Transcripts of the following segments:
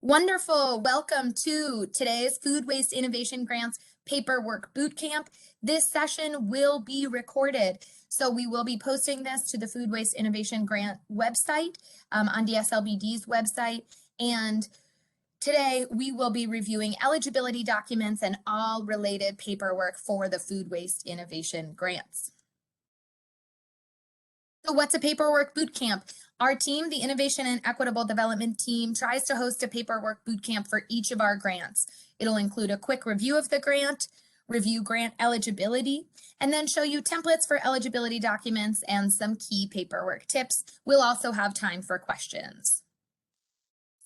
Wonderful. Welcome to today's Food Waste Innovation Grants Paperwork Bootcamp. This session will be recorded, so we will be posting this to the Food Waste Innovation Grant website on DSLBD's website. And today we will be reviewing eligibility documents and all related paperwork for the Food Waste Innovation Grants. So what's a paperwork bootcamp? Our team, the Innovation and Equitable Development team, tries to host a paperwork bootcamp for each of our grants. It'll include a quick review of the grant, review grant eligibility, and then show you templates for eligibility documents and some key paperwork tips. We'll also have time for questions.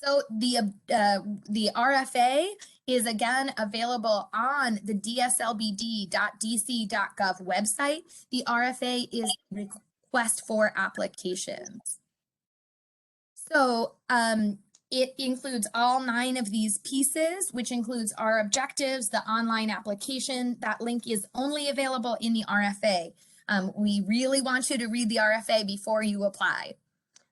So the RFA is again available on the dslbd.dc.gov website. The RFA is request for applications. So it includes all 9 of these pieces, which includes our objectives, the online application. That link is only available in the RFA. We really want you to read the RFA before you apply.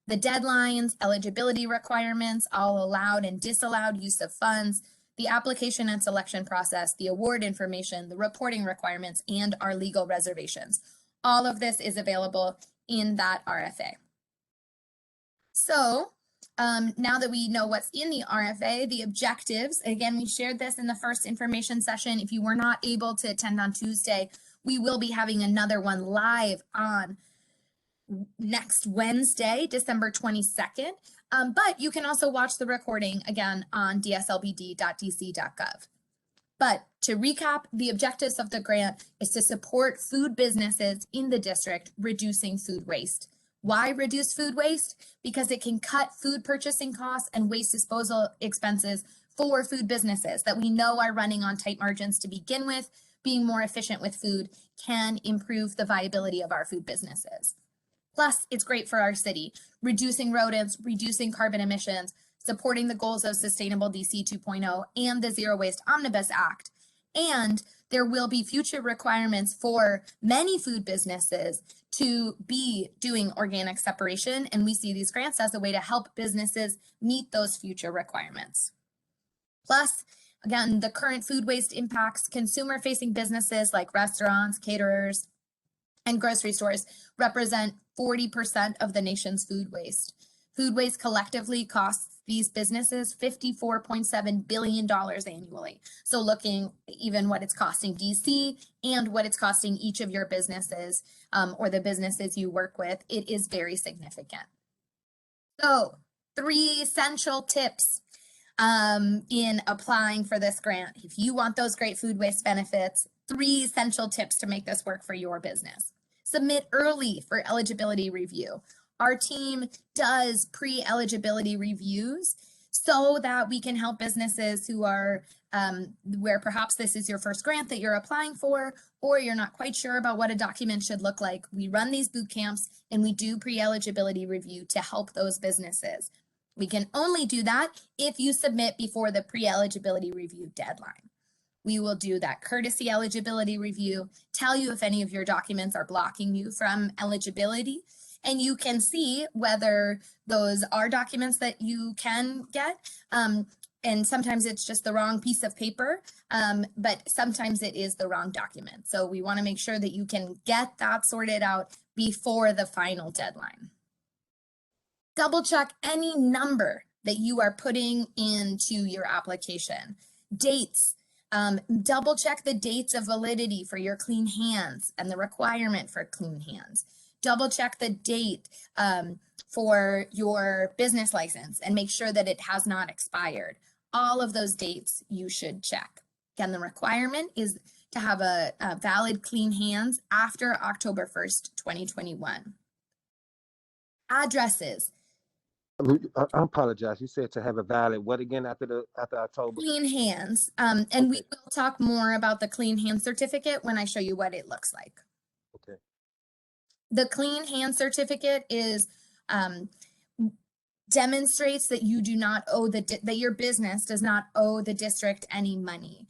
The deadlines, eligibility requirements, all allowed and disallowed use of funds, the application and selection process, the award information, the reporting requirements, and our legal reservations. All of this is available in that RFA. So now that we know what's in the RFA, the objectives, again, we shared this in the first information session. If you were not able to attend on Tuesday, we will be having another one live on next Wednesday, December 22nd. But you can also watch the recording again on dslbd.dc.gov. But to recap, the objectives of the grant is to support food businesses in the district reducing food waste. Why reduce food waste? Because it can cut food purchasing costs and waste disposal expenses for food businesses that we know are running on tight margins to begin with. Being more efficient with food can improve the viability of our food businesses. Plus, it's great for our city, reducing rodents, reducing carbon emissions, supporting the goals of Sustainable DC 2.0 and the Zero Waste Omnibus Act. And there will be future requirements for many food businesses to be doing organic separation, and we see these grants as a way to help businesses meet those future requirements. Plus, again, the current food waste impacts consumer-facing businesses like restaurants, caterers, and grocery stores represent 40% of the nation's food waste. Food waste collectively costs these businesses $54.7 billion annually. So looking even what it's costing DC and what it's costing each of your businesses or the businesses you work with, it is very significant. So 3 essential tips in applying for this grant. If you want those great food waste benefits, 3 essential tips to make this work for your business. Submit early for eligibility review. Our team does pre-eligibility reviews so that we can help businesses who are where perhaps this is your first grant that you're applying for, or you're not quite sure about what a document should look like. We run these boot camps and we do pre-eligibility review to help those businesses. We can only do that if you submit before the pre-eligibility review deadline. We will do that courtesy eligibility review, tell you if any of your documents are blocking you from eligibility, and you can see whether those are documents that you can get. And sometimes it's just the wrong piece of paper, but sometimes it is the wrong document. So we want to make sure that you can get that sorted out before the final deadline. Double check any number that you are putting into your application. Dates. Double check the dates of validity for your clean hands and the requirement for clean hands. Double check the date for your business license and make sure that it has not expired. All of those dates you should check. Again, the requirement is to have a valid clean hands after October 1st, 2021. Addresses. I apologize. You said to have a valid what again after October? Clean hands. And okay. We will talk more about the clean hand certificate when I show you what it looks like. Okay. The clean hand certificate is demonstrates that you do not owe that your business does not owe the district any money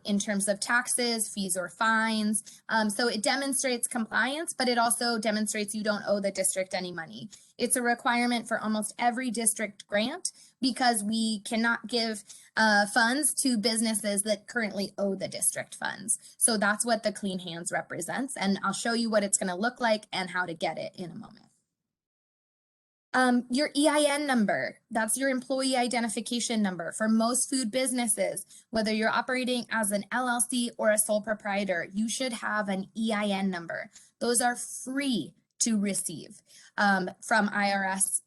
in terms of taxes, fees, or fines. So it demonstrates compliance, but it also demonstrates you don't owe the district any money. It's a requirement for almost every district grant because we cannot give funds to businesses that currently owe the district funds. So that's what the Clean Hands represents, and I'll show you what it's going to look like and how to get it in a moment. Your EIN number, that's your employee identification number. For most food businesses, whether you're operating as an LLC or a sole proprietor, you should have an EIN number. Those are free to receive from IRS.gov.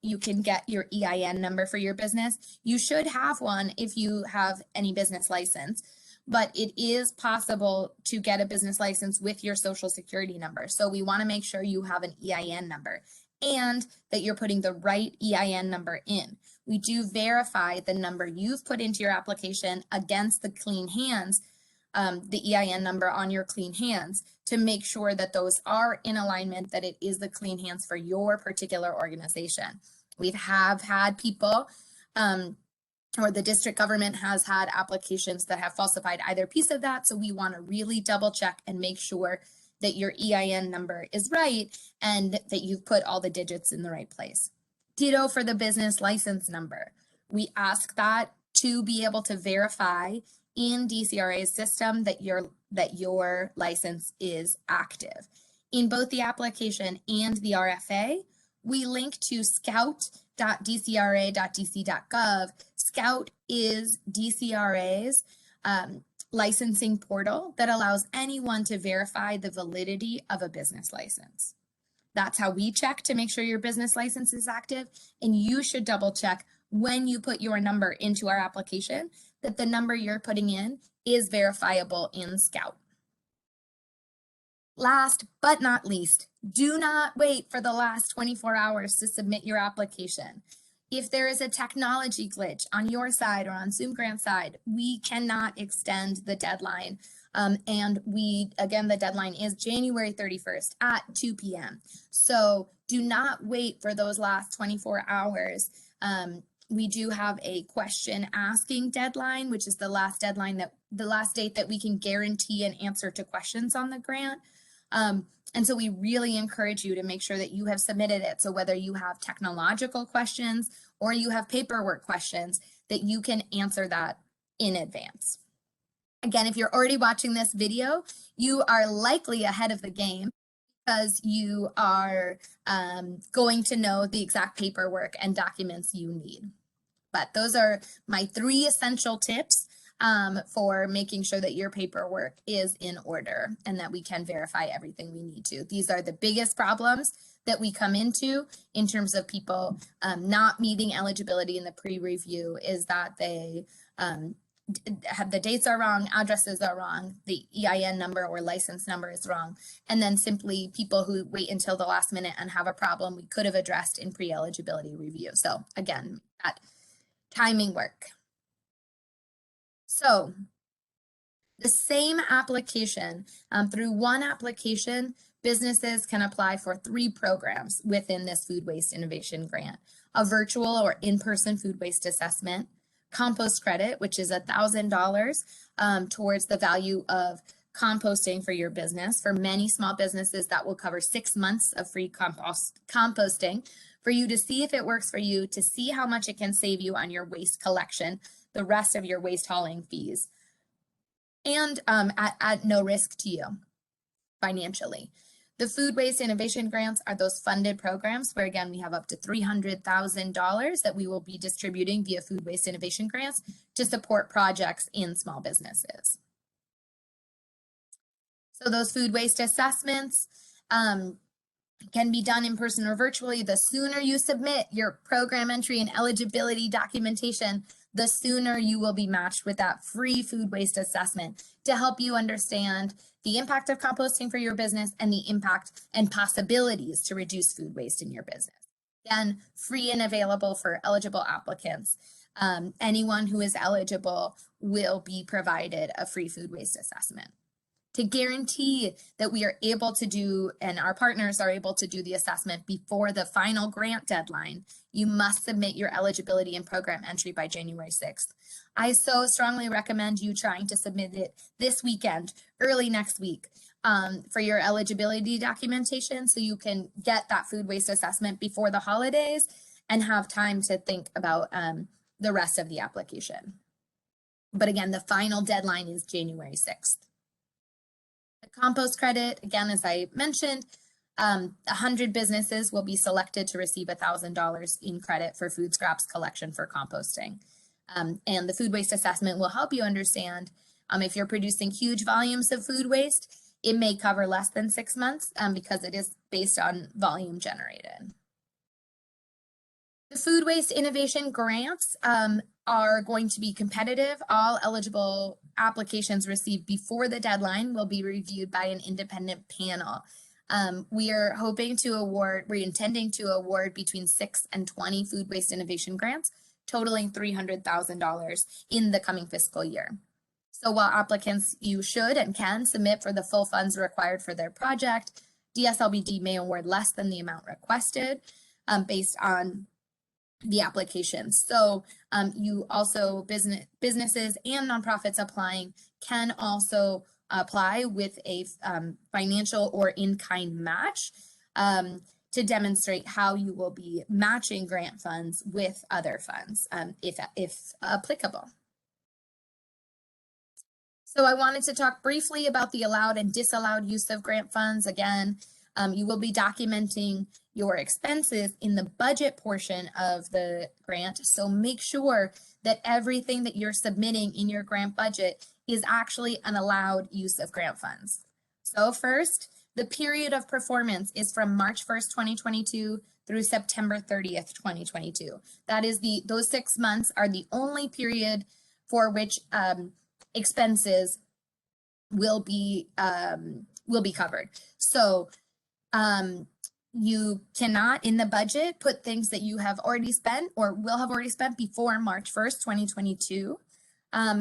You can get your EIN number for your business. You should have one if you have any business license, but it is possible to get a business license with your social security number. So we want to make sure you have an EIN number and that you're putting the right EIN number in. We do verify the number you've put into your application against the Clean Hands, the EIN number on your Clean Hands, to make sure that those are in alignment, that it is the Clean Hands for your particular organization. We have had people, or the district government has had applications that have falsified either piece of that. So we want to really double check and make sure that your EIN number is right and that you've put all the digits in the right place. Ditto for the business license number. We ask that to be able to verify in DCRA's system that your license is active. In both the application and the RFA, we link to scout.dcra.dc.gov. Scout is DCRA's licensing portal that allows anyone to verify the validity of a business license. That's how we check to make sure your business license is active, and you should double check when you put your number into our application that the number you're putting in is verifiable in Scout. Last but not least, do not wait for the last 24 hours to submit your application. If there is a technology glitch on your side or on Zoom Grant side, we cannot extend the deadline. And again, the deadline is January 31st at 2 p.m. So do not wait for those last 24 hours. We do have a question asking deadline, which is the last date that we can guarantee an answer to questions on the grant. And so we really encourage you to make sure that you have submitted it. So whether you have technological questions or you have paperwork questions, that you can answer that in advance. Again, if you're already watching this video, you are likely ahead of the game because you are going to know the exact paperwork and documents you need. But those are my 3 essential tips for making sure that your paperwork is in order and that we can verify everything we need to. These are the biggest problems that we come into in terms of people not meeting eligibility in the pre-review, is that they have the dates are wrong, addresses are wrong, the EIN number or license number is wrong, and then simply people who wait until the last minute and have a problem we could have addressed in pre-eligibility review. So again, that timing work. So the same application, through one application, businesses can apply for 3 programs within this Food Waste Innovation Grant: a virtual or in-person food waste assessment, Compost Credit, which is $1,000 towards the value of composting for your business. For many small businesses, that will cover 6 months of free composting for you to see if it works for you, to see how much it can save you on your waste collection, the rest of your waste hauling fees, and at no risk to you financially. The Food Waste Innovation Grants are those funded programs where, again, we have up to $300,000 that we will be distributing via Food Waste Innovation Grants to support projects in small businesses. So those food waste assessments can be done in person or virtually. The sooner you submit your program entry and eligibility documentation, the sooner you will be matched with that free food waste assessment to help you understand the impact of composting for your business and the impact and possibilities to reduce food waste in your business. Again, free and available for eligible applicants. Anyone who is eligible will be provided a free food waste assessment. To guarantee that we are able to do, and our partners are able to do the assessment before the final grant deadline, you must submit your eligibility and program entry by January 6th. I so strongly recommend you trying to submit it this weekend, early next week, for your eligibility documentation so you can get that food waste assessment before the holidays and have time to think about the rest of the application. But again, the final deadline is January 6th. The compost credit, again, as I mentioned, 100 businesses will be selected to receive $1,000 in credit for food scraps collection for composting. And the food waste assessment will help you understand if you're producing huge volumes of food waste, it may cover less than 6 months because it is based on volume generated. The food waste innovation grants are going to be competitive. All eligible applications received before the deadline will be reviewed by an independent panel. We're intending to award between 6 and 20 food waste innovation grants, totaling $300,000 in the coming fiscal year. So while applicants, you should and can submit for the full funds required for their project, DSLBD may award less than the amount requested based on the application. So you also, businesses and nonprofits applying can also apply with a financial or in-kind match to demonstrate how you will be matching grant funds with other funds if applicable. So I wanted to talk briefly about the allowed and disallowed use of grant funds. Again, you will be documenting your expenses in the budget portion of the grant. So make sure that everything that you're submitting in your grant budget is actually an allowed use of grant funds. So first, the period of performance is from March 1st, 2022 through September 30th, 2022. That is those 6 months are the only period for which expenses will be covered. So you cannot in the budget put things that you have already spent or will have already spent before March 1st, 2022,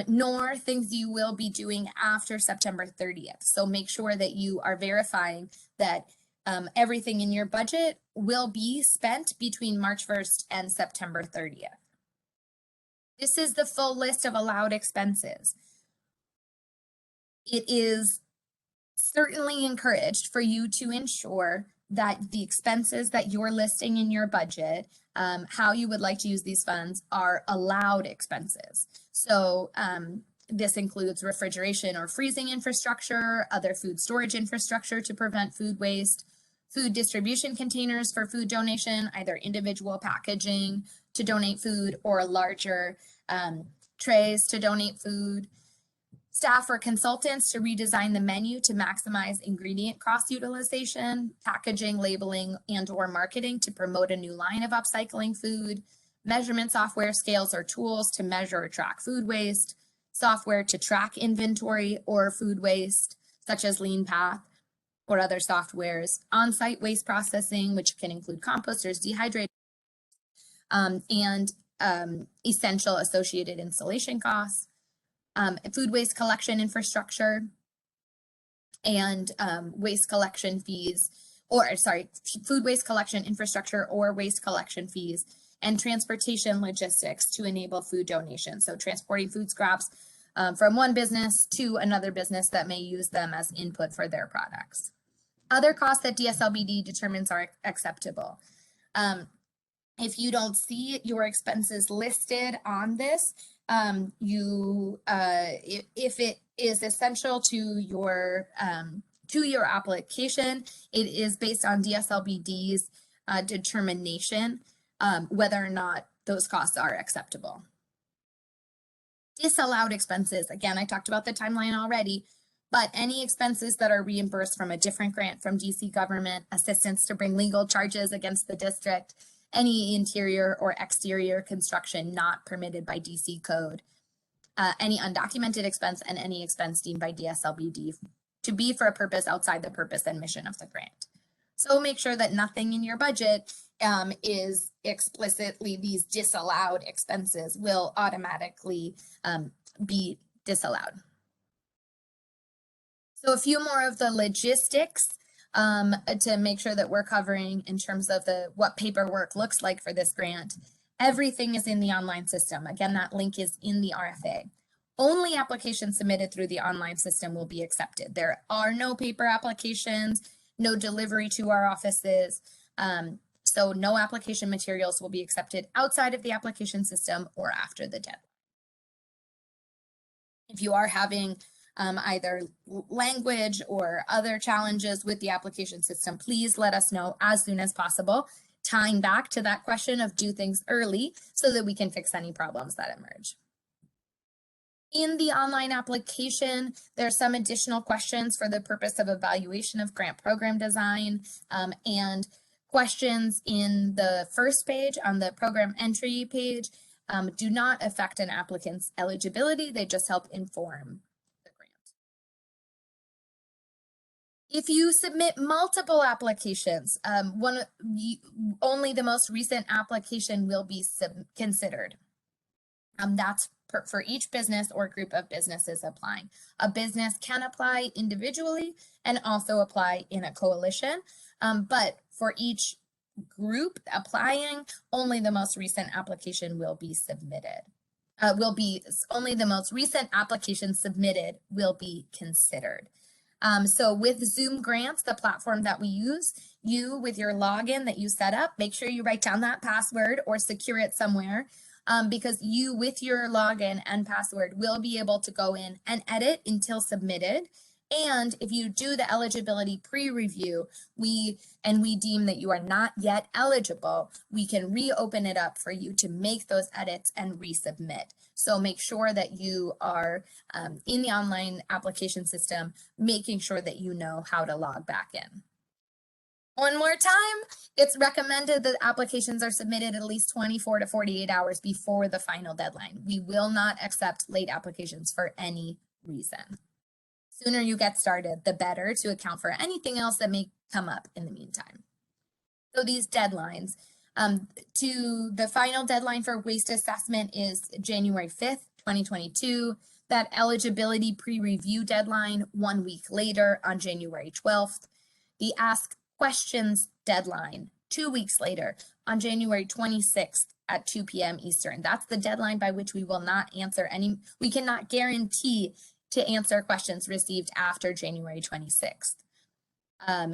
nor things you will be doing after September 30th. So make sure that you are verifying that everything in your budget will be spent between March 1st and September 30th. This is the full list of allowed expenses. It is certainly encouraged for you to ensure that the expenses that you're listing in your budget, how you would like to use these funds, are allowed expenses. So this includes refrigeration or freezing infrastructure, other food storage infrastructure to prevent food waste, food distribution containers for food donation, either individual packaging to donate food or larger trays to donate food, staff or consultants to redesign the menu to maximize ingredient cross utilization, packaging, labeling, and or marketing to promote a new line of upcycling food, measurement software, scales, or tools to measure or track food waste, software to track inventory or food waste, such as LeanPath or other softwares, on-site waste processing, which can include composters, dehydrators, and essential associated installation costs, food waste collection infrastructure, and waste collection fees, food waste collection infrastructure or waste collection fees, and transportation logistics to enable food donation. So transporting food scraps from one business to another business that may use them as input for their products. Other costs that DSLBD determines are acceptable. If you don't see your expenses listed on this, if it is essential to your application, it is based on DSLBD's determination whether or not those costs are acceptable. Disallowed expenses, again, I talked about the timeline already, but any expenses that are reimbursed from a different grant from DC government, assistance to bring legal charges against the district, any interior or exterior construction not permitted by DC code, any undocumented expense, and any expense deemed by DSLBD to be for a purpose outside the purpose and mission of the grant. So make sure that nothing in your budget is explicitly these disallowed expenses will automatically be disallowed. So a few more of the logistics to make sure that we're covering in terms of what paperwork looks like for this grant. Everything is in the online system. Again, that link is in the RFA. Only applications submitted through the online system will be accepted. There are no paper applications, no delivery to our offices. So no application materials will be accepted outside of the application system or after the deadline. If you are having either language or other challenges with the application system, please let us know as soon as possible, tying back to that question of do things early so that we can fix any problems that emerge. In the online application, there are some additional questions for the purpose of evaluation of grant program design, and questions in the first page on the program entry page do not affect an applicant's eligibility. They just help inform the grant. If you submit multiple applications, only the most recent application will be considered. That's for each business or group of businesses applying. A business can apply individually and also apply in a coalition, but for each group applying, only the most recent application will be submitted. Only the most recent application submitted will be considered. So with Zoom Grants, the platform that we use, you with your login that you set up, make sure you write down that password or secure it somewhere, because you with your login and password will be able to go in and edit until submitted. And if you do the eligibility pre-review, we deem that you are not yet eligible, we can reopen it up for you to make those edits and resubmit. So make sure that you are in the online application system, making sure that you know how to log back in. One more time, it's recommended that applications are submitted at least 24 to 48 hours before the final deadline. We will not accept late applications for any reason. Sooner you get started, the better, to account for anything else that may come up in the meantime. So these deadlines, to the final deadline for waste assessment is January 5th, 2022. That eligibility pre-review deadline 1 week later on January 12th. The ask questions deadline 2 weeks later on January 26th at 2 p.m. Eastern. That's the deadline by which we will not answer any, we cannot guarantee to answer questions received after January 26th.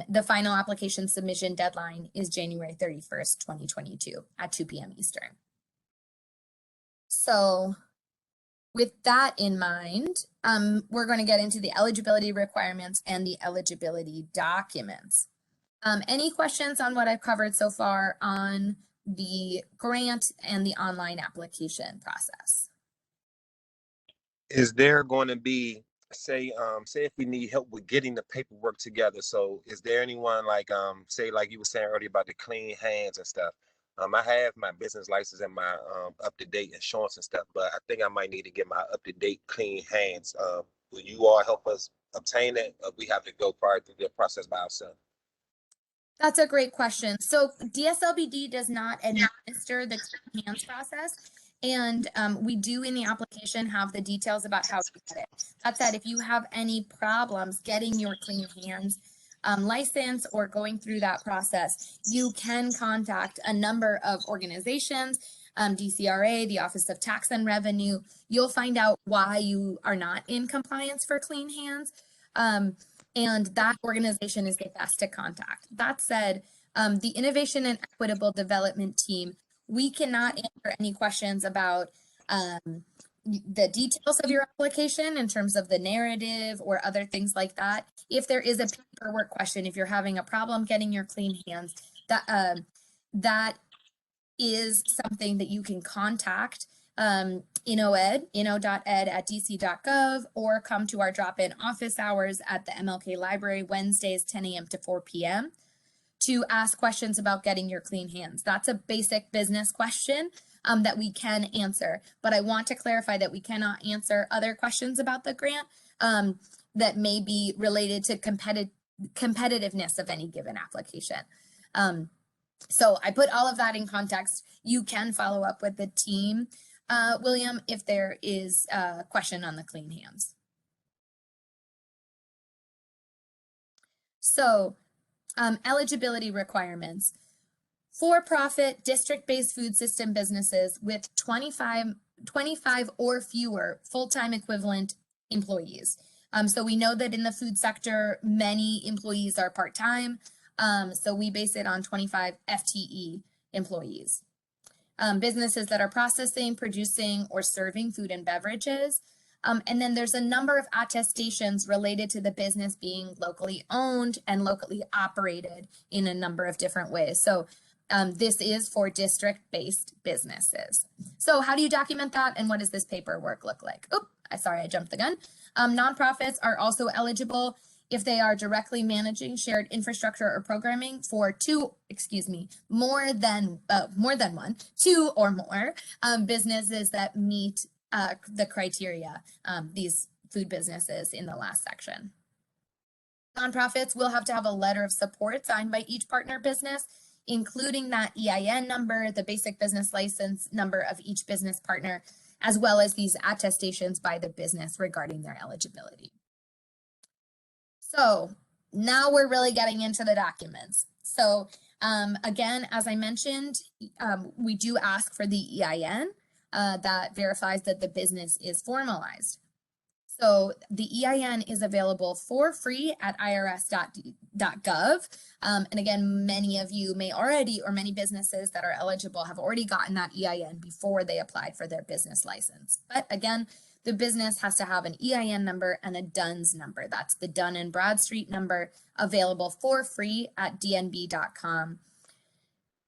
The final application submission deadline is January 31st, 2022 at 2 p.m. Eastern. So with that in mind, we're going to get into the eligibility requirements and the eligibility documents. Any questions on what I've covered so far on the grant and the online application process? Is there going to be, say if we need help with getting the paperwork together? So is there anyone like, say like you were saying earlier about the clean hands and stuff? I have my business license and my up-to-date insurance and stuff, but I think I might need to get my up-to-date clean hands. Will you all help us obtain it, or we have to go prior through the process by ourselves? That's a great question. So DSLBD does not administer the clean hands process, and we do in the application have the details about how to get it. That said, if you have any problems getting your clean hands license or going through that process, you can contact a number of organizations, DCRA, the Office of Tax and Revenue. You'll find out why you are not in compliance for clean hands. And that organization is the best to contact. That said, the Innovation and Equitable Development Team, we cannot answer any questions about the details of your application in terms of the narrative or other things like that. If there is a paperwork question, if you're having a problem getting your clean hands, that is something that you can contact InnoEd, inno.ed@dc.gov, or come to our drop-in office hours at the MLK Library Wednesdays 10 a.m. to 4 p.m. to ask questions about getting your clean hands. That's a basic business question that we can answer, but I want to clarify that we cannot answer other questions about the grant that may be related to competitiveness of any given application. So I put all of that in context. You can follow up with the team, William, if there is a question on the clean hands. So eligibility requirements. For-profit, district-based food system businesses with 25 or fewer full-time equivalent employees. So we know that in the food sector, many employees are part-time. So we base it on 25 FTE employees. Businesses that are processing, producing, or serving food and beverages. And then there's a number of attestations related to the business being locally owned and locally operated in a number of different ways. So this is for district-based businesses. So how do you document that, and what does this paperwork look like? Oh, sorry, I jumped the gun. Nonprofits are also eligible if they are directly managing shared infrastructure or programming for more than one, two or more businesses that meet the criteria, these food businesses in the last section. Nonprofits will have to have a letter of support signed by each partner business, including that EIN number, the basic business license number of each business partner, as well as these attestations by the business regarding their eligibility. So now we're really getting into the documents. So again, as I mentioned, we do ask for the EIN that verifies that the business is formalized. So the EIN is available for free at irs.gov. And again, many of you may already, or many businesses that are eligible have already gotten that EIN before they applied for their business license. But again, the business has to have an EIN number and a DUNS number. That's the Dun and Bradstreet number, available for free at dnb.com.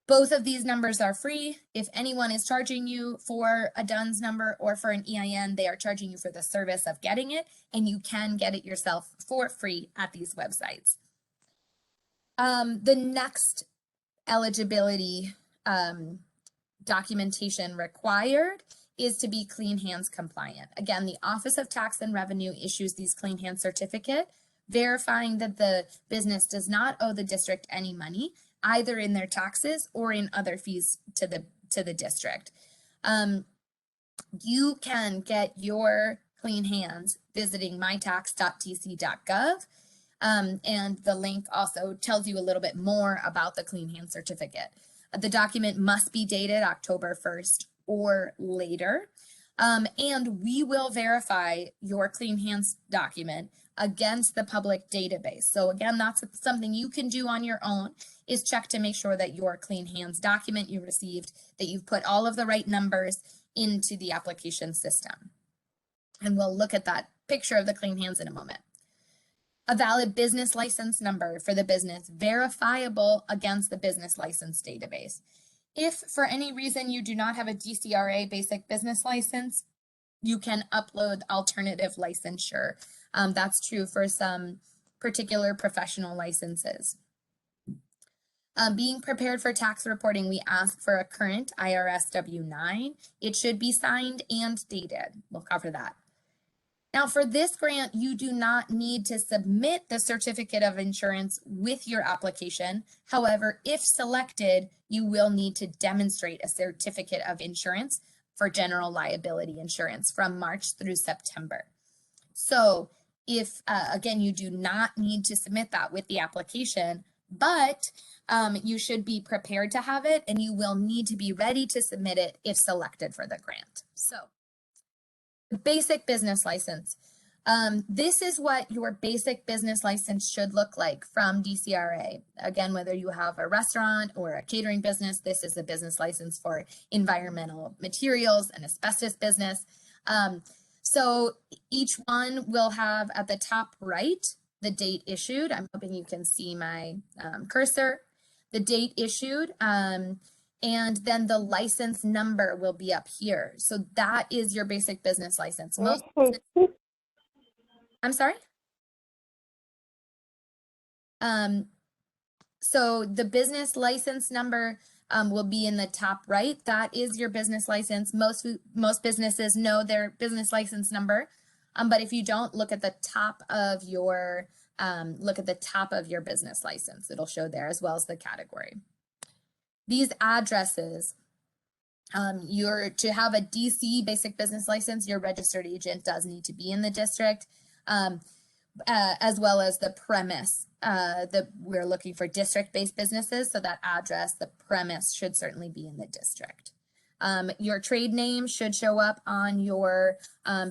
Both of these numbers are free. If anyone is charging you for a DUNS number or for an EIN, they are charging you for the service of getting it, and you can get it yourself for free at these websites. The next eligibility documentation required is to be Clean Hands compliant. Again, the Office of Tax and Revenue issues these Clean Hands certificate, verifying that the business does not owe the district any money, either in their taxes or in other fees to the district. You can get your Clean Hands visiting mytax.tc.gov. And the link also tells you a little bit more about the Clean Hands certificate. The document must be dated October 1st or later. And we will verify your Clean Hands document against the public database. So again, that's something you can do on your own, is check to make sure that your Clean Hands document you received, that you've put all of the right numbers into the application system. And we'll look at that picture of the Clean Hands in a moment. A valid business license number for the business, verifiable against the business license database. If for any reason you do not have a DCRA basic business license, you can upload alternative licensure. That's true for some particular professional licenses. Being prepared for tax reporting, we ask for a current IRS W-9. It should be signed and dated. We'll cover that. Now for this grant, you do not need to submit the certificate of insurance with your application. However, if selected, you will need to demonstrate a certificate of insurance for general liability insurance from March through September. So if, again, you do not need to submit that with the application, but you should be prepared to have it, and you will need to be ready to submit it if selected for the grant. So the basic business license. This is what your basic business license should look like from DCRA. Again, whether you have a restaurant or a catering business, this is a business license for environmental materials and asbestos business. So each one will have at the top right the date issued. I'm hoping you can see my cursor. The date issued, and then the license number will be up here. So that is your basic business license. I'm sorry? So the business license number will be in the top right. That is your business license. Most businesses know their business license number, but if you don't, look at the top of your business license. It'll show there, as well as the category. These addresses, to have a DC basic business license, your registered agent does need to be in the district, as well as the premise. We're looking for district-based businesses, so that address, the premise, should certainly be in the district. Your trade name should show up on your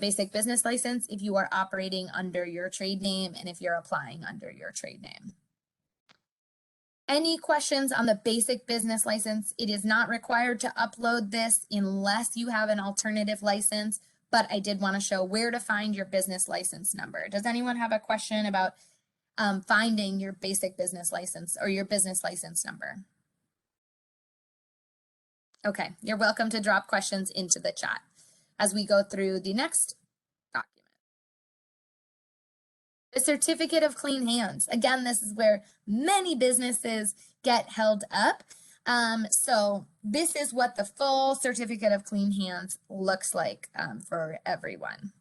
basic business license if you are operating under your trade name and if you're applying under your trade name. Any questions on the basic business license? It is not required to upload this unless you have an alternative license, but I did want to show where to find your business license number. Does anyone have a question about finding your basic business license or your business license number? Okay, you're welcome to drop questions into the chat as we go through the next document. The certificate of clean hands. Again, this is where many businesses get held up. So this is what the full certificate of clean hands looks like for everyone.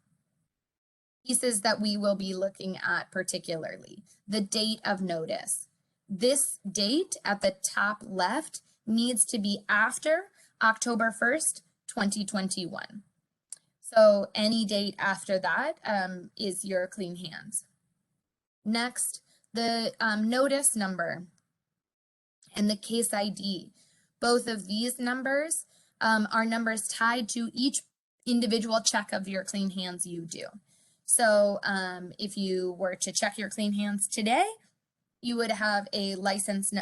Pieces that we will be looking at particularly. The date of notice. This date at the top left needs to be after October 1st, 2021. So any date after that is your clean hands. Next, the notice number and the case ID. Both of these numbers are numbers tied to each individual check of your clean hands you do. So if you were to check your clean hands today, you would have a license,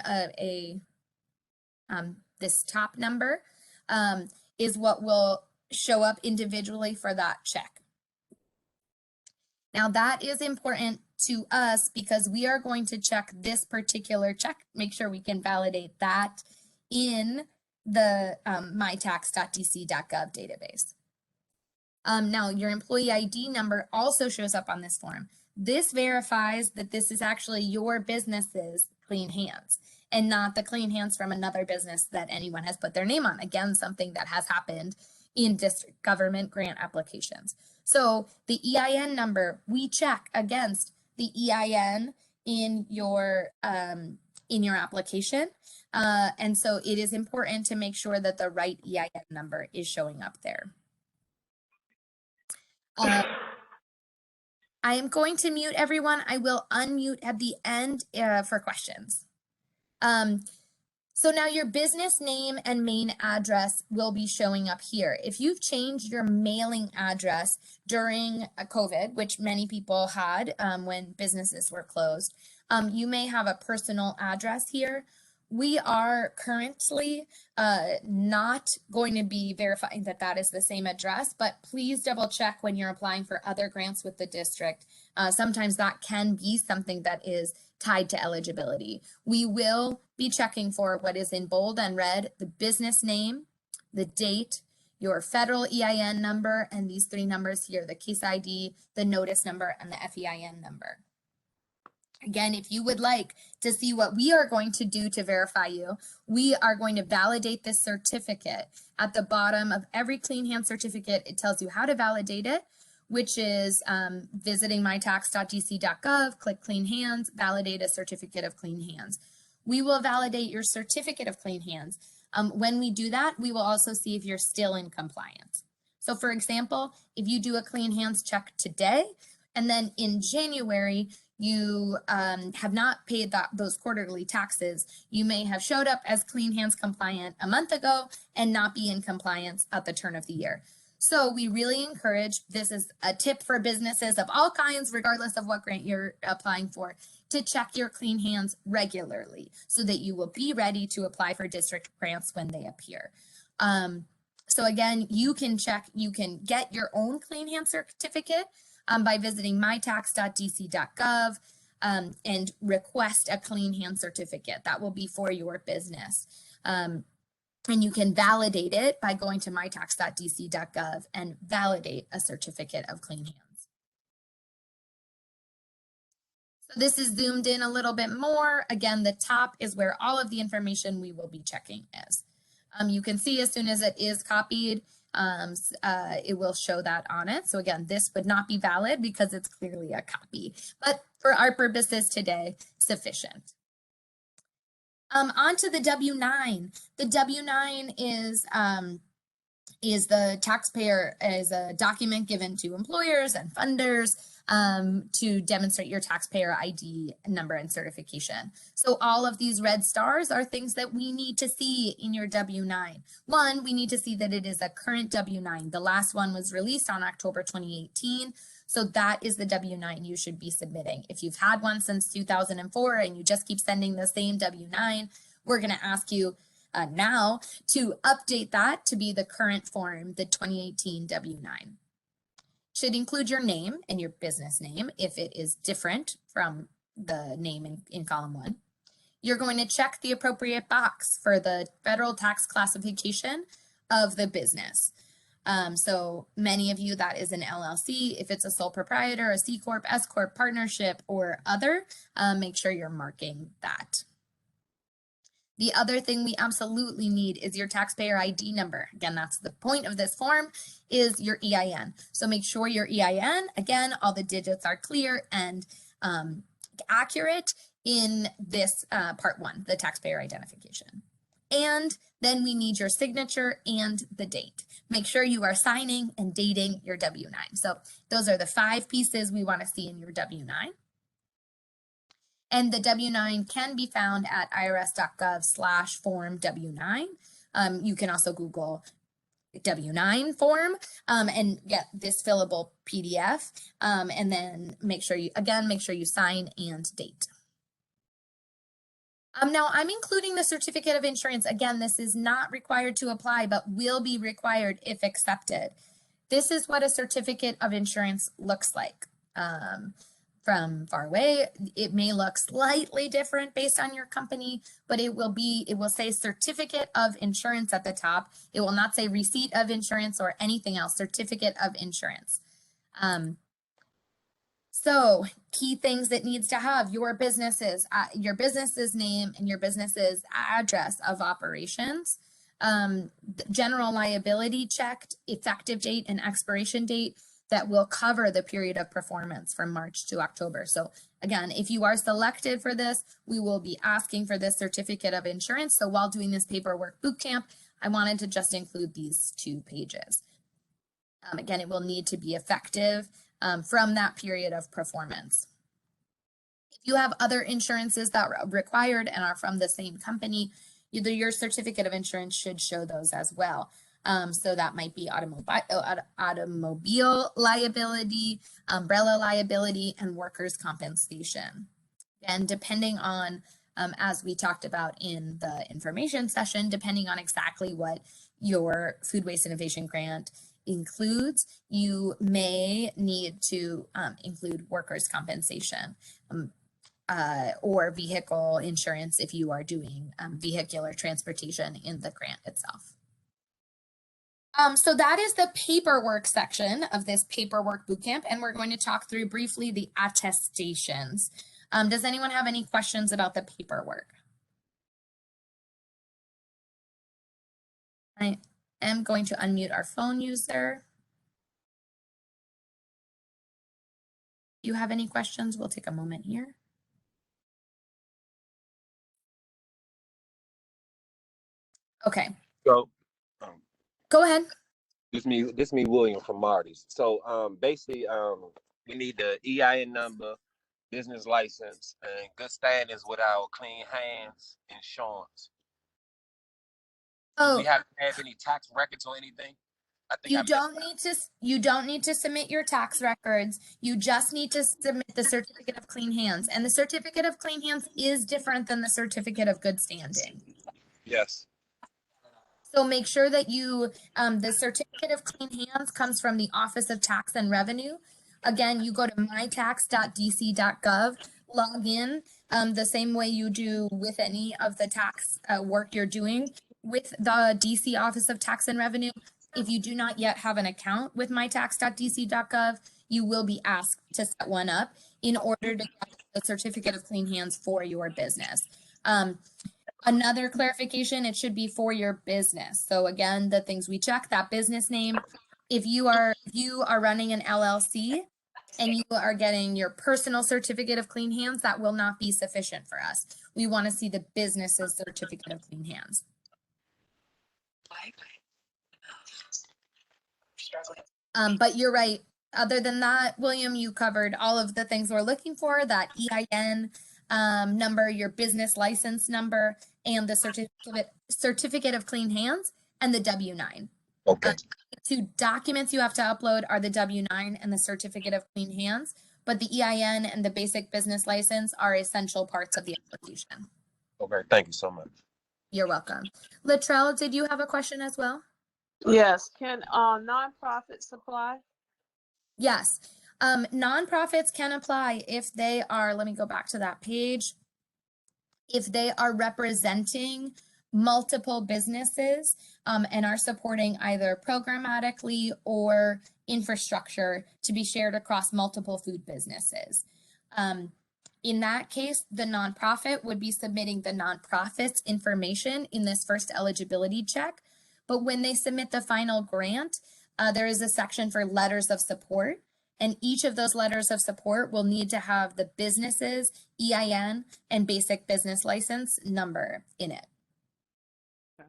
this top number is what will show up individually for that check. Now that is important to us because we are going to check this particular check, make sure we can validate that in the mytax.dc.gov database. Now your employee ID number also shows up on this form. This verifies that this is actually your business's clean hands and not the clean hands from another business that anyone has put their name on. Again, something that has happened in district government grant applications. So the EIN number, we check against the EIN in your application. And so it is important to make sure that the right EIN number is showing up there. I am going to mute everyone. I will unmute at the end for questions. So now your business name and main address will be showing up here. If you've changed your mailing address during COVID, which many people had when businesses were closed, you may have a personal address here. We are currently not going to be verifying that that is the same address, but please double check when you're applying for other grants with the district. Sometimes that can be something that is tied to eligibility. We will be checking for what is in bold and red, the business name, the date, your federal EIN number, and these three numbers here, the case ID, the notice number, and the FEIN number. Again, if you would like to see what we are going to do to verify you, we are going to validate this certificate. At the bottom of every clean hand certificate, it tells you how to validate it, which is visiting mytax.dc.gov, click clean hands, validate a certificate of clean hands. We will validate your certificate of clean hands. When we do that, we will also see if you're still in compliance. So for example, if you do a clean hands check today, and then in January, you have not paid those quarterly taxes, you may have showed up as clean hands compliant a month ago and not be in compliance at the turn of the year. So we really encourage, this is a tip for businesses of all kinds, regardless of what grant you're applying for, to check your clean hands regularly so that you will be ready to apply for district grants when they appear. So again, you can get your own clean hand certificate by visiting mytax.dc.gov and request a clean hand certificate. That will be for your business. And you can validate it by going to mytax.dc.gov and validate a certificate of clean hands. So this is zoomed in a little bit more. Again, the top is where all of the information we will be checking is. You can see as soon as it is copied, it will show that on it. So again, this would not be valid because it's clearly a copy, but for our purposes today, sufficient. On to the W-9. The W-9 is is the taxpayer is a document given to employers and funders to demonstrate your taxpayer ID number and certification. So all of these red stars are things that we need to see in your W-9. One, we need to see that it is a current W-9. The last one was released on October 2018. So that is the W-9 you should be submitting. If you've had one since 2004 and you just keep sending the same W-9, we're going to ask you now to update that to be the current form, the 2018 W-9. Should include your name and your business name if it is different from the name in column 1. You're going to check the appropriate box for the federal tax classification of the business. So many of you, that is an LLC. If it's a sole proprietor, a C Corp, S Corp, partnership, or other, make sure you're marking that. The other thing we absolutely need is your taxpayer ID number. Again, that's the point of this form, is your EIN. So make sure your EIN, again, all the digits are clear and accurate in this part 1, the taxpayer identification. And then we need your signature and the date. Make sure you are signing and dating your W-9. So those are the 5 pieces we want to see in your W-9. And the W-9 can be found at irs.gov/form W-9. You can also Google W-9 form and get this fillable PDF. And then make sure you sign and date. Now I'm including the certificate of insurance. Again, this is not required to apply, but will be required if accepted. This is what a certificate of insurance looks like. From far away, it may look slightly different based on your company, but it will say certificate of insurance at the top. It will not say receipt of insurance or anything else, certificate of insurance. So key things that needs to have your business's name and your business's address of operations, general liability checked, effective date and expiration date that will cover the period of performance from March to October. So again, if you are selected for this, we will be asking for this certificate of insurance. So while doing this paperwork bootcamp, I wanted to just include these 2 pages. Again, it will need to be effective from that period of performance. If you have other insurances that are required and are from the same company, your certificate of insurance should show those as well. So that might be automobile liability, umbrella liability, and workers' compensation. And depending on, as we talked about in the information session, depending on exactly what your food waste innovation grant includes, you may need to include workers' compensation or vehicle insurance if you are doing vehicular transportation in the grant itself. So that is the paperwork section of this paperwork bootcamp, and we're going to talk through briefly the attestations. Does anyone have any questions about the paperwork? I am going to unmute our phone user. If you have any questions, we'll take a moment here. Okay. So go ahead. This me William from Marty's. So basically we need the EIN number, business license, and good standings with our clean hands insurance. Do we have to have any tax records or anything? You don't need to submit your tax records. You just need to submit the certificate of clean hands. And the certificate of clean hands is different than the certificate of good standing. Yes. So make sure that the certificate of clean hands comes from the Office of Tax and Revenue. Again, you go to mytax.dc.gov, log in the same way you do with any of the tax work you're doing with the DC Office of Tax and Revenue. If you do not yet have an account with mytax.dc.gov, you will be asked to set one up in order to get the certificate of clean hands for your business. Another clarification, it should be for your business. So again, the things we check, that business name. If you are running an LLC and you are getting your personal certificate of clean hands, that will not be sufficient for us. We want to see the business's certificate of clean hands. But you're right. Other than that, William, you covered all of the things we're looking for, that EIN number, your business license number, and the certificate of clean hands, and the W-9. Okay. Two documents you have to upload are the W-9 and the certificate of clean hands, but the EIN and the basic business license are essential parts of the application. Okay. Thank you so much. You're welcome. Latrell, did you have a question as well? Yes. Can nonprofits apply? Yes. Nonprofits can apply if they are, let me go back to that page. If they are representing multiple businesses and are supporting either programmatically or infrastructure to be shared across multiple food businesses. In that case, the nonprofit would be submitting the nonprofit's information in this first eligibility check. But when they submit the final grant, there is a section for letters of support, and each of those letters of support will need to have the business's EIN and basic business license number in it. Okay.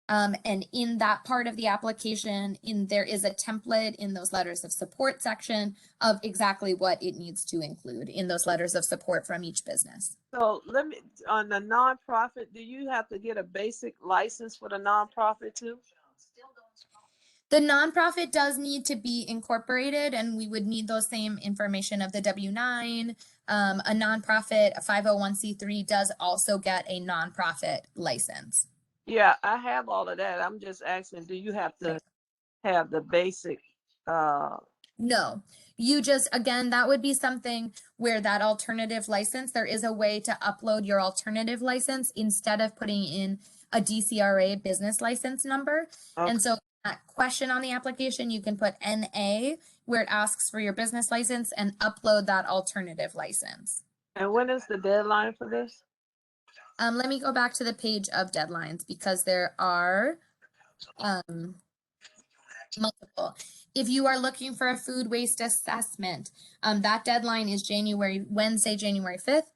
And in that part of the application, there is a template in those letters of support section of exactly what it needs to include in those letters of support from each business. So let me, on the nonprofit, do you have to get a basic license for the nonprofit too? The nonprofit does need to be incorporated, and we would need those same information of the W-9. A nonprofit, a 501c3, does also get a nonprofit license. Yeah, I have all of that. I'm just asking, do you have to have the basic? No, you just, again, that would be something where that alternative license, there is a way to upload your alternative license instead of putting in a DCRA business license number. Okay. And so that question on the application, you can put NA where it asks for your business license and upload that alternative license. And when is the deadline for this? Let me go back to the page of deadlines because there are multiple. If you are looking for a food waste assessment, that deadline is Wednesday, January 5th.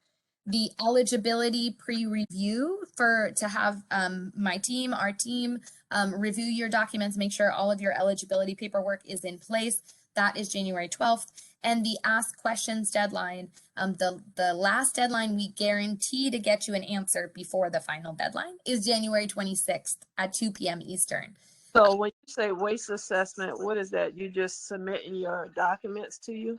The eligibility pre-review to have our team review your documents, make sure all of your eligibility paperwork is in place. That is January 12th. And the ask questions deadline, the last deadline we guarantee to get you an answer before the final deadline is January 26th at 2 p.m. Eastern. So when you say waste assessment, what is that? You just submitting your documents to you?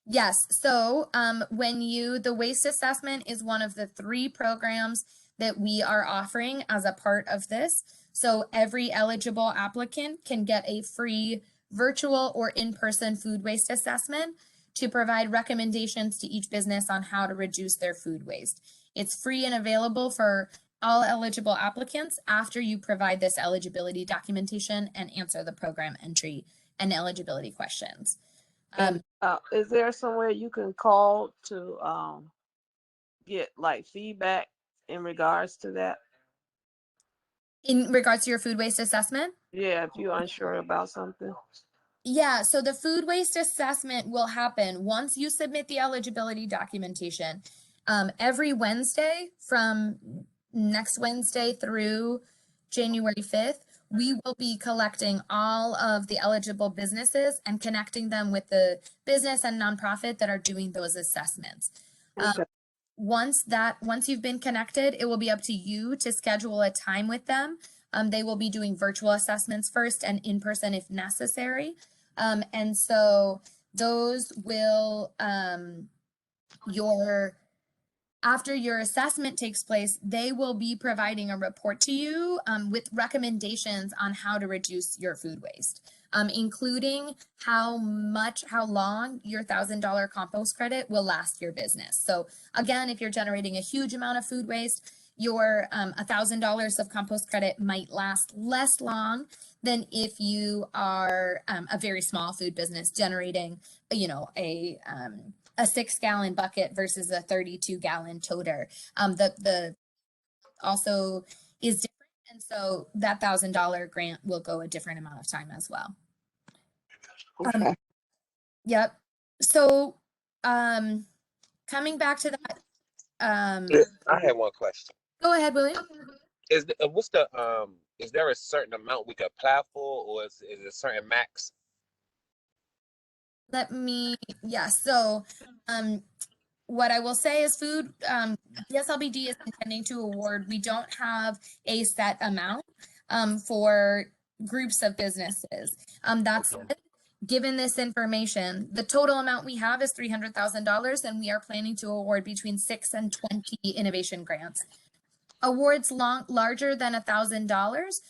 Yes. So the waste assessment is one of the 3 programs that we are offering as a part of this. So every eligible applicant can get a free virtual or in-person food waste assessment to provide recommendations to each business on how to reduce their food waste. It's free and available for all eligible applicants after you provide this eligibility documentation and answer the program entry and eligibility questions. Is there somewhere you can call to get like feedback in regards to that? In regards to your food waste assessment? Yeah, if you're unsure about something. Yeah, so the food waste assessment will happen once you submit the eligibility documentation. Every Wednesday from next Wednesday through January 5th, we will be collecting all of the eligible businesses and connecting them with the business and nonprofit that are doing those assessments. Okay. Once you've been connected, it will be up to you to schedule a time with them. They will be doing virtual assessments first and in person if necessary. And so those will, after your assessment takes place, they will be providing a report to you with recommendations on how to reduce your food waste, including how long your $1,000 compost credit will last your business. So again, if you're generating a huge amount of food waste, your $1,000 of compost credit might last less long than if you are a very small food business generating, a 6-gallon bucket versus a 32-gallon toter. The also is different, and so that $1,000 grant will go a different amount of time as well. Okay. Yep. So coming back to that, I had one question. go ahead, William. Is is there a certain amount we could apply for, or is it a certain max? So what I will say is DSLBD is intending to award. We don't have a set amount for groups of businesses. That's Okay. it. Given this information, the total amount we have is $300,000, and we are planning to award between 6 and 20 innovation grants. Awards larger than $1,000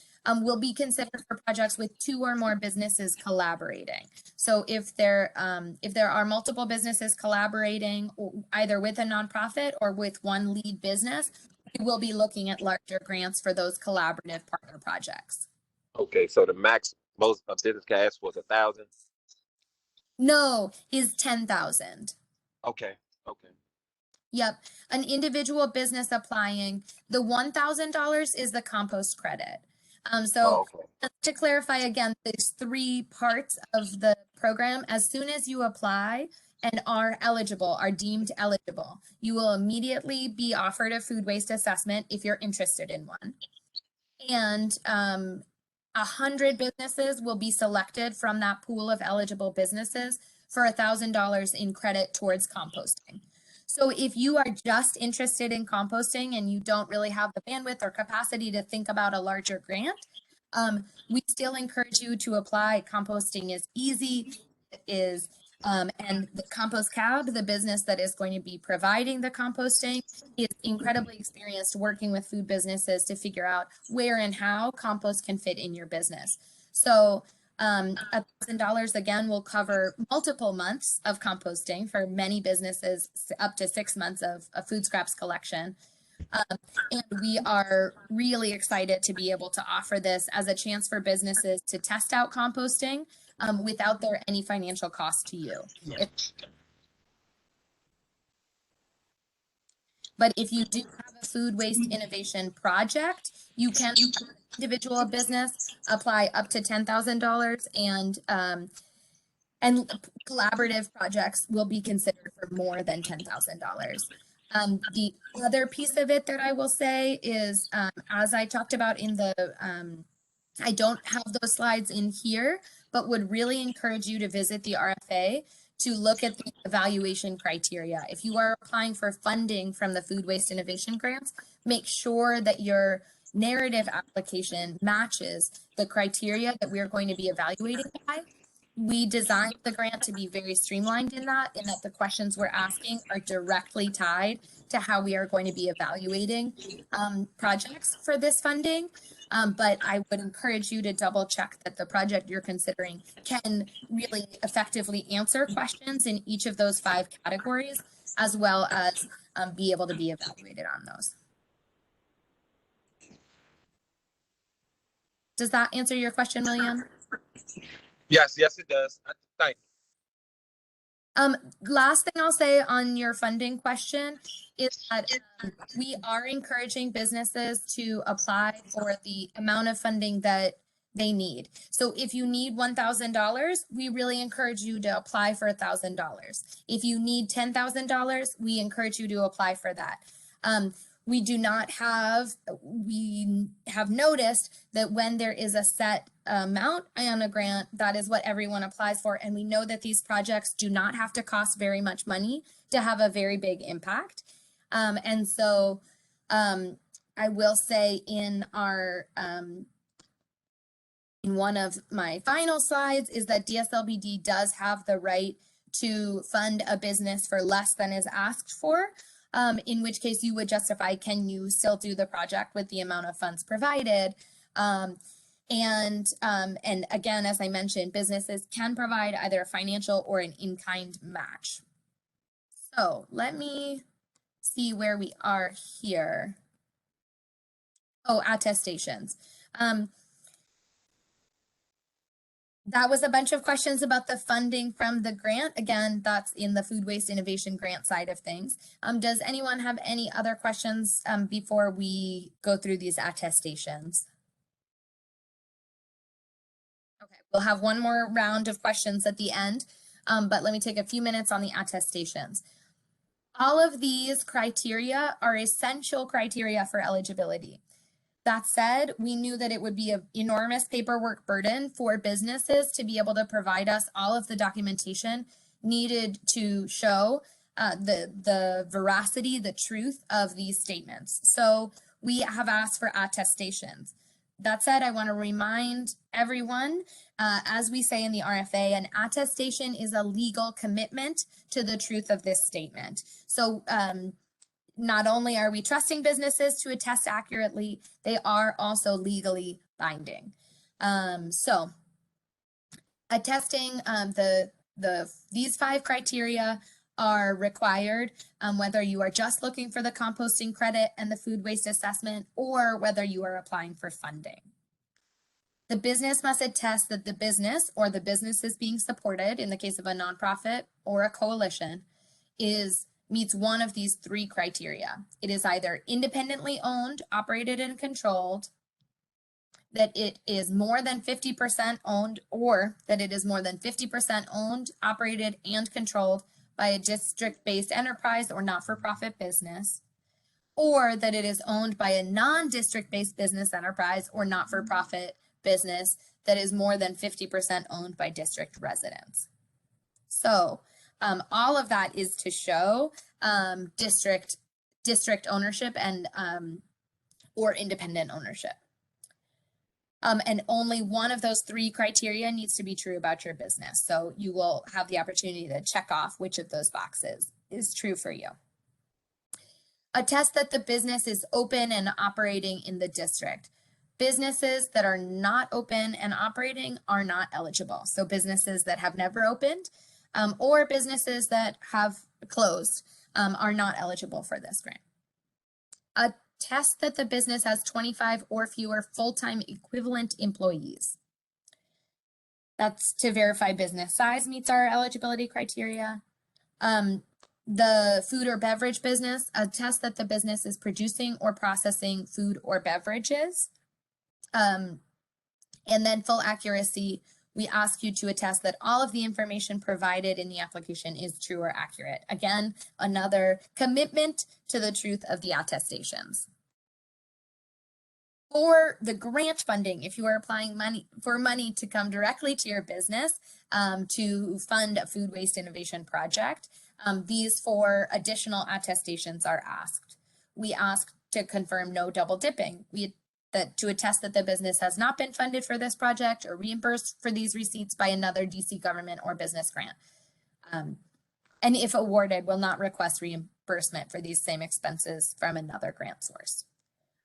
will be considered for projects with 2 or more businesses collaborating. So if there are multiple businesses collaborating either with a nonprofit or with one lead business, we will be looking at larger grants for those collaborative partner projects. Okay, so the max most a business can ask was 1,000. No, is 10,000. Okay. Okay. Yep. An individual business applying, the $1,000 is the compost credit. So Okay. to clarify again, there's 3 parts of the program. As soon as you apply and are deemed eligible, you will immediately be offered a food waste assessment if you're interested in one. And 100 businesses will be selected from that pool of eligible businesses for $1,000 in credit towards composting. So if you are just interested in composting and you don't really have the bandwidth or capacity to think about a larger grant, we still encourage you to apply. Composting is easy, and the Compost Cab, the business that is going to be providing the composting, is incredibly experienced working with food businesses to figure out where and how compost can fit in your business. So $1,000 again will cover multiple months of composting for many businesses, up to 6 months of food scraps collection. And we are really excited to be able to offer this as a chance for businesses to test out composting without there any financial cost to you. But if you do have a food waste innovation project, you can, individual business, apply up to $10,000, and collaborative projects will be considered for more than $10,000. The other piece of it that I will say is, as I talked about in the, I don't have those slides in here, but would really encourage you to visit the RFA to look at the evaluation criteria. If you are applying for funding from the Food Waste Innovation Grants, make sure that your narrative application matches the criteria that we are going to be evaluating by. We designed the grant to be very streamlined in that the questions we're asking are directly tied to how we are going to be evaluating projects for this funding. But I would encourage you to double check that the project you're considering can really effectively answer questions in each of those 5 categories, as well as be able to be evaluated on those. Does that answer your question, William? Yes, it does. Thank you. Last thing I'll say on your funding question is that we are encouraging businesses to apply for the amount of funding that they need. So if you need $1,000, we really encourage you to apply for $1,000. If you need $10,000, we encourage you to apply for that. We have noticed that when there is a set amount on a grant, that is what everyone applies for. And we know that these projects do not have to cost very much money to have a very big impact. And so I will say in our, in one of my final slides is that DSLBD does have the right to fund a business for less than is asked for. In which case you would justify, can you still do the project with the amount of funds provided? And again, as I mentioned, businesses can provide either a financial or an in-kind match. So let me see where we are here. Oh, attestations. That was a bunch of questions about the funding from the grant. Again, that's in the Food Waste Innovation Grant side of things. Does anyone have any other questions before we go through these attestations? Okay, we'll have one more round of questions at the end, but let me take a few minutes on the attestations. All of these criteria are essential criteria for eligibility. That said, we knew that it would be an enormous paperwork burden for businesses to be able to provide us all of the documentation needed to show the veracity, the truth of these statements. So we have asked for attestations. That said, I want to remind everyone, as we say in the RFA, an attestation is a legal commitment to the truth of this statement. So not only are we trusting businesses to attest accurately, they are also legally binding. So attesting, these 5 criteria are required, whether you are just looking for the composting credit and the food waste assessment, or whether you are applying for funding. The business must attest that the business or the businesses being supported, in the case of a nonprofit or a coalition, meets one of these 3 criteria. It is either independently owned, operated, and controlled, that it is more than 50% owned, or that it is more than 50% owned, operated, and controlled by a district-based enterprise or not-for-profit business, or that it is owned by a non-district-based business enterprise or not-for-profit business that is more than 50% owned by district residents. So all of that is to show district ownership and or independent ownership. And only one of those 3 criteria needs to be true about your business. So you will have the opportunity to check off which of those boxes is true for you. Attest that the business is open and operating in the district. Businesses that are not open and operating are not eligible. So businesses that have never opened or businesses that have closed are not eligible for this grant. Attest that the business has 25 or fewer full-time equivalent employees. That's to verify business size meets our eligibility criteria. The food or beverage business, attest that the business is producing or processing food or beverages. And then full accuracy, we ask you to attest that all of the information provided in the application is true or accurate. Again, another commitment to the truth of the attestations. For the grant funding, if you are applying for money to come directly to your business to fund a food waste innovation project, these 4 additional attestations are asked. We ask to confirm no double dipping. To attest that the business has not been funded for this project or reimbursed for these receipts by another DC government or business grant. And if awarded, will not request reimbursement for these same expenses from another grant source.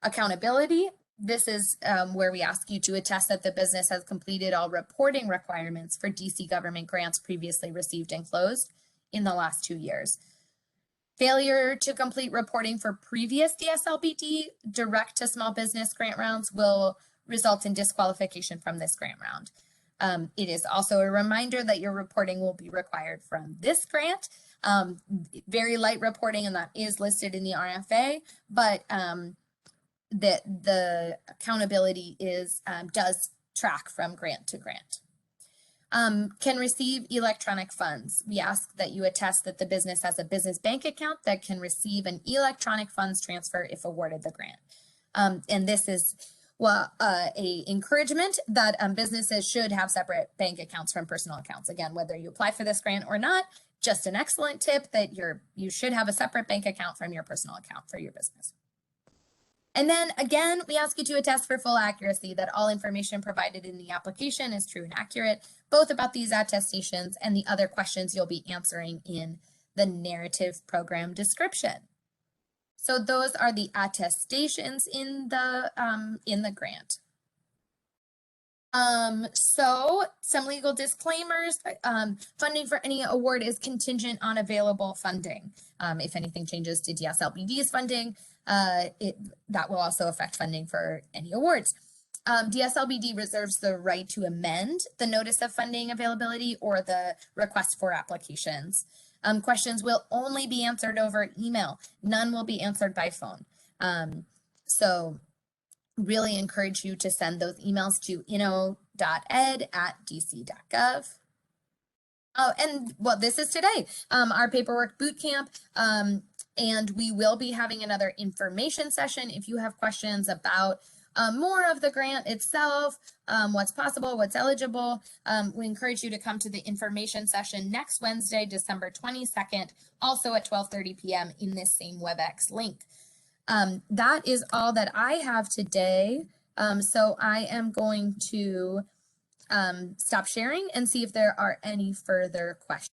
Accountability, this is where we ask you to attest that the business has completed all reporting requirements for DC government grants previously received and closed in the last 2 years. Failure to complete reporting for previous DSLBD direct to small business grant rounds will result in disqualification from this grant round. It is also a reminder that your reporting will be required from this grant. Very light reporting, and that is listed in the RFA, but that the accountability does track from grant to grant. Can receive electronic funds. We ask that you attest that the business has a business bank account that can receive an electronic funds transfer if awarded the grant. And this is a encouragement that businesses should have separate bank accounts from personal accounts. Again, whether you apply for this grant or not, just an excellent tip that you should have a separate bank account from your personal account for your business. And then again, we ask you to attest for full accuracy that all information provided in the application is true and accurate, both about these attestations and the other questions you'll be answering in the narrative program description. So those are the attestations in the grant. So some legal disclaimers. Funding for any award is contingent on available funding. If anything changes to DSLBD's funding, that will also affect funding for any awards. DSLBD reserves the right to amend the notice of funding availability or the request for applications. Questions will only be answered over email. None will be answered by phone. So really encourage you to send those emails to inno.ed@dc.gov. Oh, and well, this is today, our paperwork boot camp. And we will be having another information session. If you have questions about more of the grant itself, what's possible, what's eligible, we encourage you to come to the information session next Wednesday, December 22nd, also at 12:30 p.m. in this same WebEx link. That is all that I have today. So I am going to stop sharing and see if there are any further questions.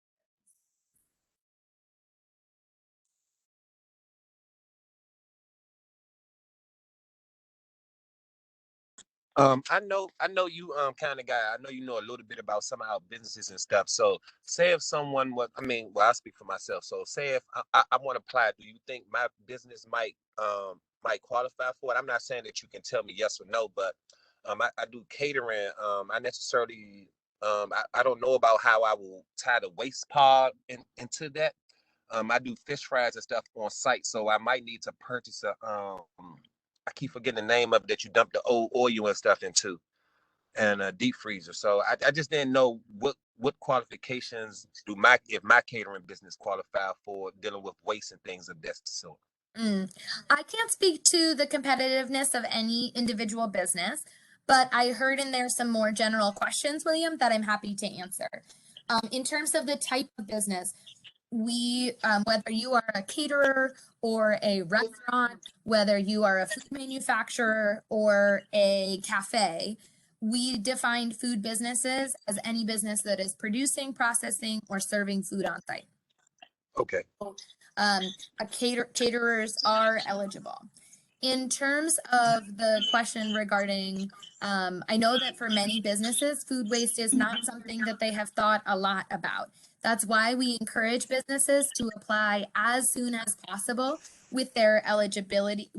I know you kind of guy. I know you know a little bit about some of our businesses and stuff. So say if someone was, I speak for myself. So say if I want to apply, do you think my business might qualify for it? I'm not saying that you can tell me yes or no, but I do catering. I necessarily I don't know about how I will tie the waste pod into that. I do fish fries and stuff on site, so I might need to purchase a I keep forgetting the name of it that you dump the old oil and stuff into, and a deep freezer. So I just didn't know what qualifications do if my catering business qualify for dealing with waste and things of that sort. I can't speak to the competitiveness of any individual business, but I heard in there some more general questions, William, that I'm happy to answer. In terms of the type of business, whether you are a caterer or a restaurant, whether you are a food manufacturer or a cafe, we define food businesses as any business that is producing, processing, or serving food on site. Okay. Caterers are eligible. In terms of the question regarding, I know that for many businesses, food waste is not something that they have thought a lot about. That's why we encourage businesses to apply as soon as possible with their eligibility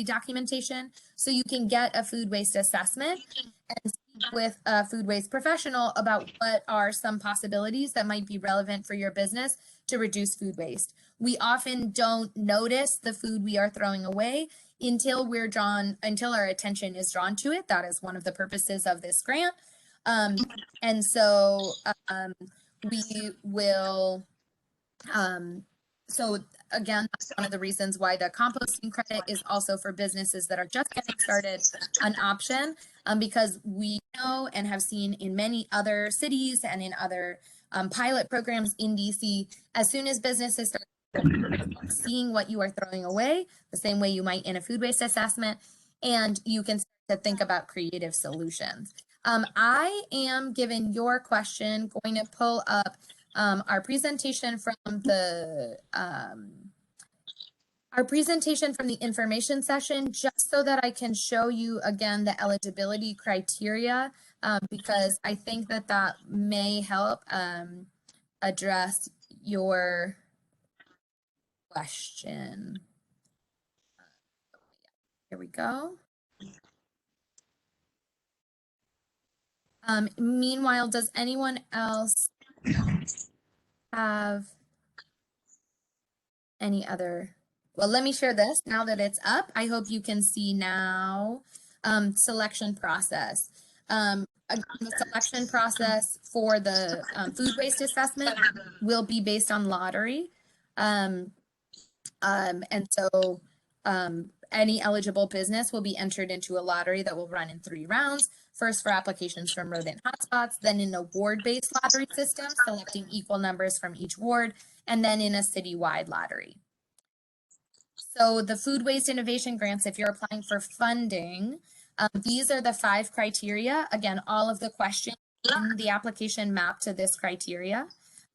documentation, so you can get a food waste assessment and speak with a food waste professional about what are some possibilities that might be relevant for your business to reduce food waste. We often don't notice the food we are throwing away until our attention is drawn to it. That is one of the purposes of this grant. And so we will, so again, that's one of the reasons why the composting credit is also for businesses that are just getting started an option, because we know and have seen in many other cities and in other pilot programs in DC, as soon as businesses start seeing what you are throwing away, the same way you might in a food waste assessment, and you can start to think about creative solutions. I am, given your question, going to pull up our presentation from the information session, just so that I can show you again the eligibility criteria, because I think that may help address your question. Here we go. Meanwhile, does anyone else have any other? Well, let me share this now that it's up. I hope you can see now. Selection process. The selection process for the food waste assessment will be based on lottery. And so any eligible business will be entered into a lottery that will run in 3 rounds. First for applications from rodent hotspots, then in a ward-based lottery system, selecting equal numbers from each ward, and then in a citywide lottery. So the food waste innovation grants, if you're applying for funding, these are the 5 criteria. Again, all of the questions in the application map to this criteria.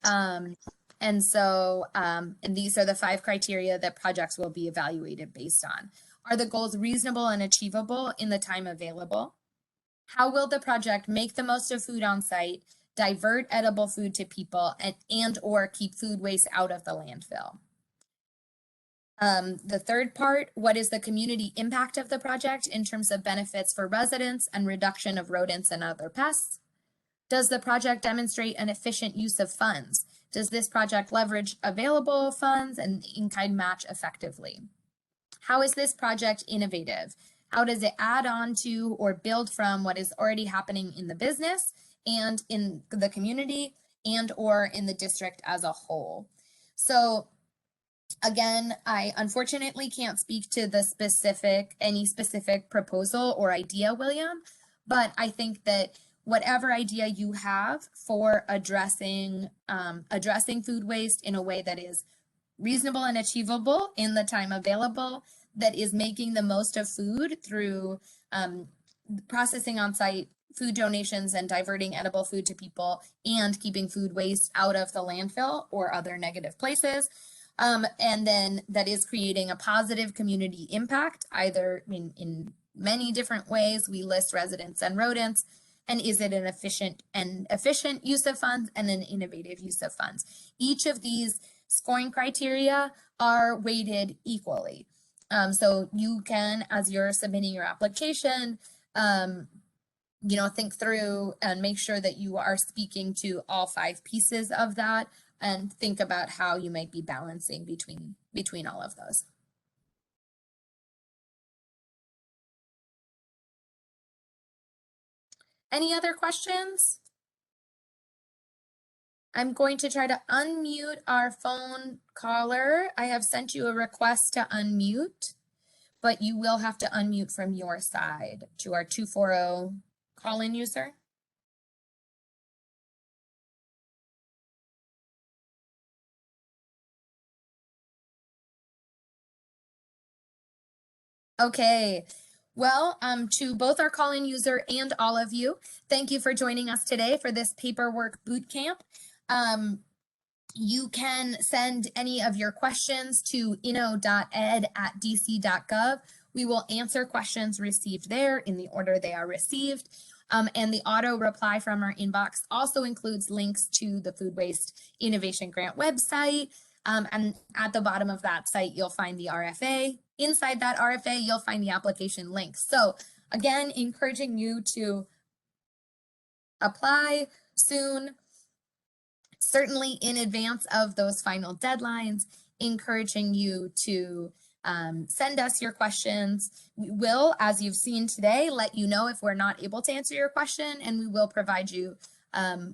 And so, and these are the 5 criteria that projects will be evaluated based on. Are the goals reasonable and achievable in the time available? How will the project make the most of food on site, divert edible food to people, and or keep food waste out of the landfill? The third part, what is the community impact of the project in terms of benefits for residents and reduction of rodents and other pests? Does the project demonstrate an efficient use of funds? Does this project leverage available funds and in-kind match effectively? How is this project innovative? How does it add on to or build from what is already happening in the business and in the community and or in the district as a whole? So Again, I unfortunately can't speak to any specific proposal or idea, William, but I think that whatever idea you have for addressing food waste in a way that is reasonable and achievable in the time available, that is making the most of food through processing on site, food donations, and diverting edible food to people, and keeping food waste out of the landfill or other negative places. And then that is creating a positive community impact, either in many different ways. We list residents and rodents. And is it an efficient use of funds and an innovative use of funds? Each of these scoring criteria are weighted equally. So you can, as you're submitting your application, think through and make sure that you are speaking to all 5 pieces of that, and think about how you might be balancing between all of those. Any other questions? I'm going to try to unmute our phone caller. I have sent you a request to unmute, but you will have to unmute from your side to our 240 call-in user. Okay. Well, to both our call-in user and all of you, thank you for joining us today for this paperwork boot camp. You can send any of your questions to inno.ed@dc.gov. We will answer questions received there in the order they are received. And the auto reply from our inbox also includes links to the Food Waste Innovation Grant website. And at the bottom of that site, you'll find the RFA. Inside that RFA, you'll find the application links. So again, encouraging you to apply soon, certainly in advance of those final deadlines, encouraging you to send us your questions. We will, as you've seen today, let you know if we're not able to answer your question, and we will provide you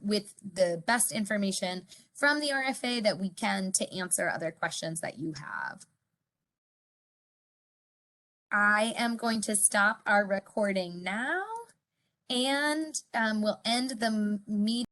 with the best information from the RFA that we can to answer other questions that you have. I am going to stop our recording now, and we'll end the meeting.